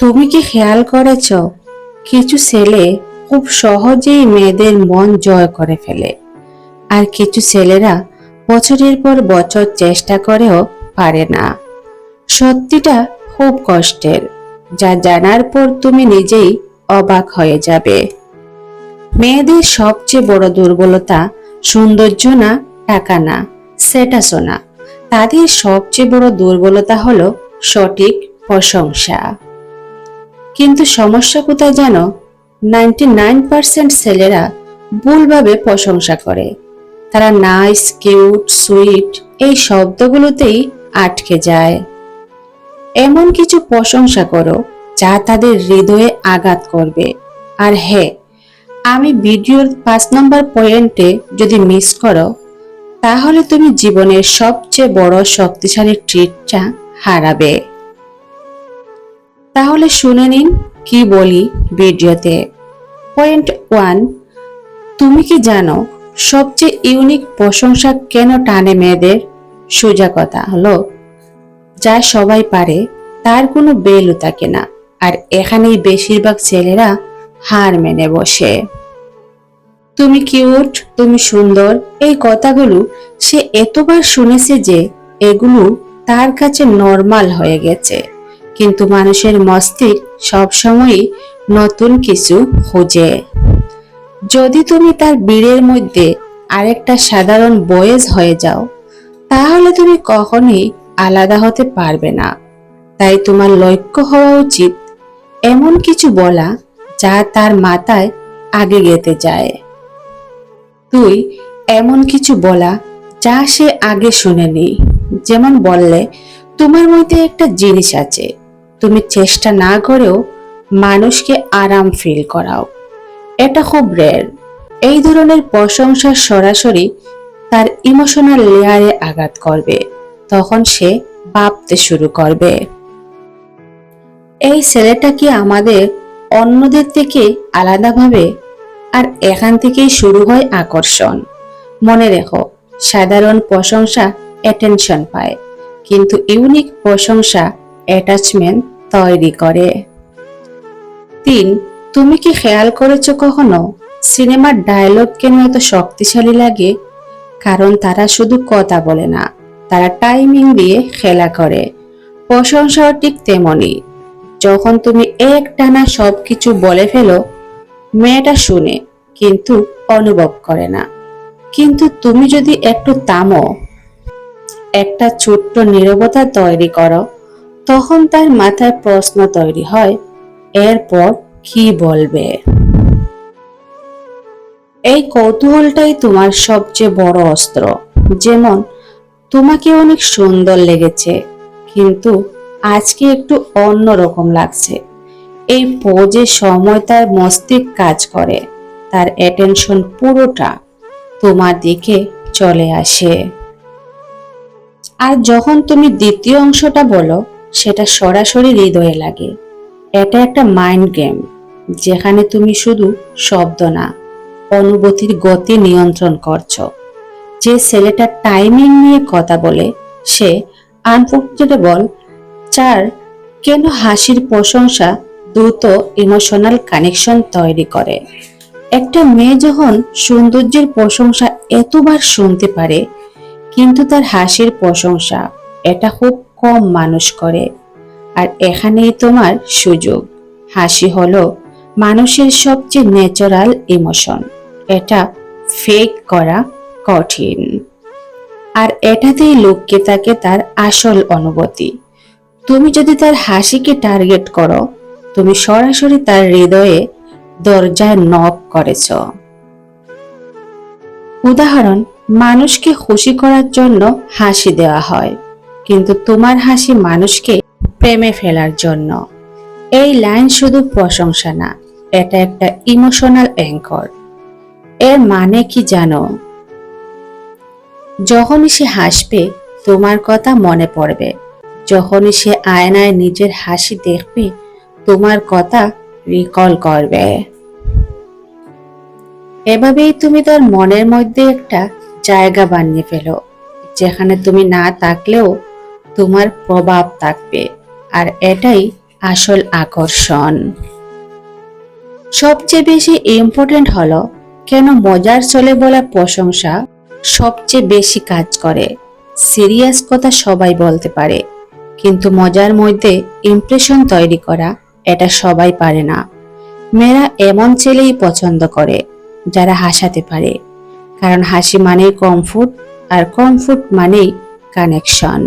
তুমি কি খেয়াল করেছ কিছু ছেলে খুব সহজেই মেয়েদের মন জয় করে ফেলে, আর কিছু ছেলেরা বছরের পর বছর চেষ্টা করেও পারে না। সত্যিটা খুব কষ্টের, যা জানার পর তুমি নিজেই অবাক হয়ে যাবে। মেয়েদের সবচেয়ে বড় দুর্বলতা সৌন্দর্য না, টাকা না, স্ট্যাটাস না। তাদের সবচেয়ে বড় দুর্বলতা হলো সঠিক প্রশংসা। কিন্তু সমস্যা কোথায় জানো? 99% ছেলেরা ভুলভাবে প্রশংসা করে। তারা নাইস, কিউট, সুইট এই শব্দগুলোতেই আটকে যায়। এমন কিছু প্রশংসা করো যা তাদের হৃদয়ে আঘাত করবে। আর হ্যাঁ, আমি ভিডিওর 5 নম্বর পয়েন্টে যদি মিস করো, তাহলে তুমি জীবনের সবচেয়ে বড় শক্তিশালী ট্রিটটা হারাবে। তাহলে শুনে নিন কি বলি ভিডিওতে। পয়েন্ট 1, তুমি কি জানো সবচেয়ে ইউনিক প্রশংসা কেন টানে মেয়েদের? সোজা কথা হলো, যা সবাই পারে তার কোনো বেলও থাকে না, আর এখানেই বেশিরভাগ ছেলেরা হার মেনে বসে। তুমি কিউট, তুমি সুন্দর, এই কথাগুলো সে এতবার শুনেছে যে এগুলো তার কাছে নর্মাল হয়ে গেছে। কিন্তু মানুষের মস্তিষ্ক সবসময়ই নতুন কিছু খোঁজে। যদি তুমি তার ভিড়ের মধ্যে আরেকটা সাধারণ বয়েজ হয়ে যাও, তাহলে তুমি কখনোই আলাদা হতে পারবে না। তাই তোমার লক্ষ্য হওয়া উচিত এমন কিছু বলা যা তার মাথায় আগে গেঁথে যায়। তুই এমন কিছু বলা যা সে আগে শুনেনি। যেমন বললে, তোমার মধ্যে একটা জিনিস আছে, তুমি চেষ্টা না করেও মানুষকে আরাম ফিল করাও। এটা খুব রেয়ার। এই ধরনের প্রশংসা সরাসরি তার ইমোশনাল লেয়ারে আঘাত করবে। তখন সে ভাবতে শুরু করবে, এই ছেলেটা কি আমাদের অন্যদের থেকে আলাদা ভাবে? আর এখান থেকেই শুরু হয় আকর্ষণ। মনে রেখো, সাধারণ প্রশংসা অ্যাটেনশন পায়, কিন্তু ইউনিক প্রশংসা অ্যাটাচমেন্ট তৈরি করে। 3, তুমি কি খেয়াল করেছো কখনো সিনেমার ডায়লগ কেন এত শক্তিশালী লাগে? কারণ তারা শুধু কথা বলে না, তারা টাইমিং দিয়ে খেলা করে। প্রশংসাও ঠিক তেমনই। যখন তুমি একটানা সবকিছু বলে ফেলো, মেয়েটা শুনে কিন্তু অনুভব করে না। কিন্তু তুমি যদি একটু থামো, একটা ছোট্ট নীরবতা তৈরি করো, তখন তার মাথায় প্রশ্ন তৈরি হয়, এরপর কি বলবে? এই কৌতূহলটাই তোমার সবচেয়ে বড় অস্ত্র। যেমন, তোমাকে অনেক সুন্দর লেগেছে, কিন্তু আজকে একটু অন্যরকম লাগছে। এই পোজে সময় তার মস্তিষ্ক কাজ করে, তার অ্যাটেনশন পুরোটা তোমার দিকে চলে আসে। আর যখন তুমি দ্বিতীয় অংশটা বলো, সেটা সরাসরি হৃদয়ে লাগে। এটা একটা মাইন্ড গেম, যেখানে তুমি শুধু শব্দ না, অনুভূতির গতি নিয়ন্ত্রণ করছো। যে ছেলেটা টাইমিং নিয়ে কথা বলে, সে আনফর্গেটেবল। 4, কেন হাসির প্রশংসা দ্রুত ইমোশনাল কানেকশন তৈরি করে? একটা মেয়ে যখন সৌন্দর্যের প্রশংসা এতবার শুনতে পারে, কিন্তু তার হাসির প্রশংসা এটা খুব কম মানুষ করে। আর এখানেই তোমার সুযোগ। হাসি হলো মানুষের সবচেয়ে ন্যাচারাল ইমোশন। এটা ফেক করা কঠিন। আর এটাতেই লুকিয়ে থাকে তার আসল অনুভূতি। তুমি যদি তার হাসিকে টার্গেট করো, তুমি সরাসরি তার হৃদয়ে দরজায় নক করেছ। উদাহরণ, মানুষকে খুশি করার জন্য হাসি দেওয়া হয়, কিন্তু তোমার হাসি মানুষকে প্রেমে ফেলার জন্য। এই লাইন শুধু প্রশংসা না, এটা একটা ইমোশনাল অ্যাঙ্কর। এর মানে কি জানো? যখনই সে হাসবে, তোমার কথা মনে পড়বে। যখনই সে আয়নায় নিজের হাসি দেখবে, তোমার কথা রিকল করবে। এভাবেই তুমি তার মনের মধ্যে একটা জায়গা বানিয়ে ফেলো, যেখানে তুমি না থাকলেও তোমার প্রভাব থাকবে। আর এটাই আসল আকর্ষণ। সবচেয়ে বেশি ইম্পর্টেন্ট হলো কেন মজার চলে বলা প্রশংসা সবচেয়ে বেশি কাজ করে। সিরিয়াস কথা সবাই বলতে পারে, কিন্তু মজার মধ্যে ইমপ্রেশন তৈরি করা এটা সবাই পারে না। মেয়েরা এমন ছেলেই পছন্দ করে যারা হাসাতে পারে, কারণ হাসি মানেই কমফোর্ট, আর কমফোর্ট মানেই কানেকশন।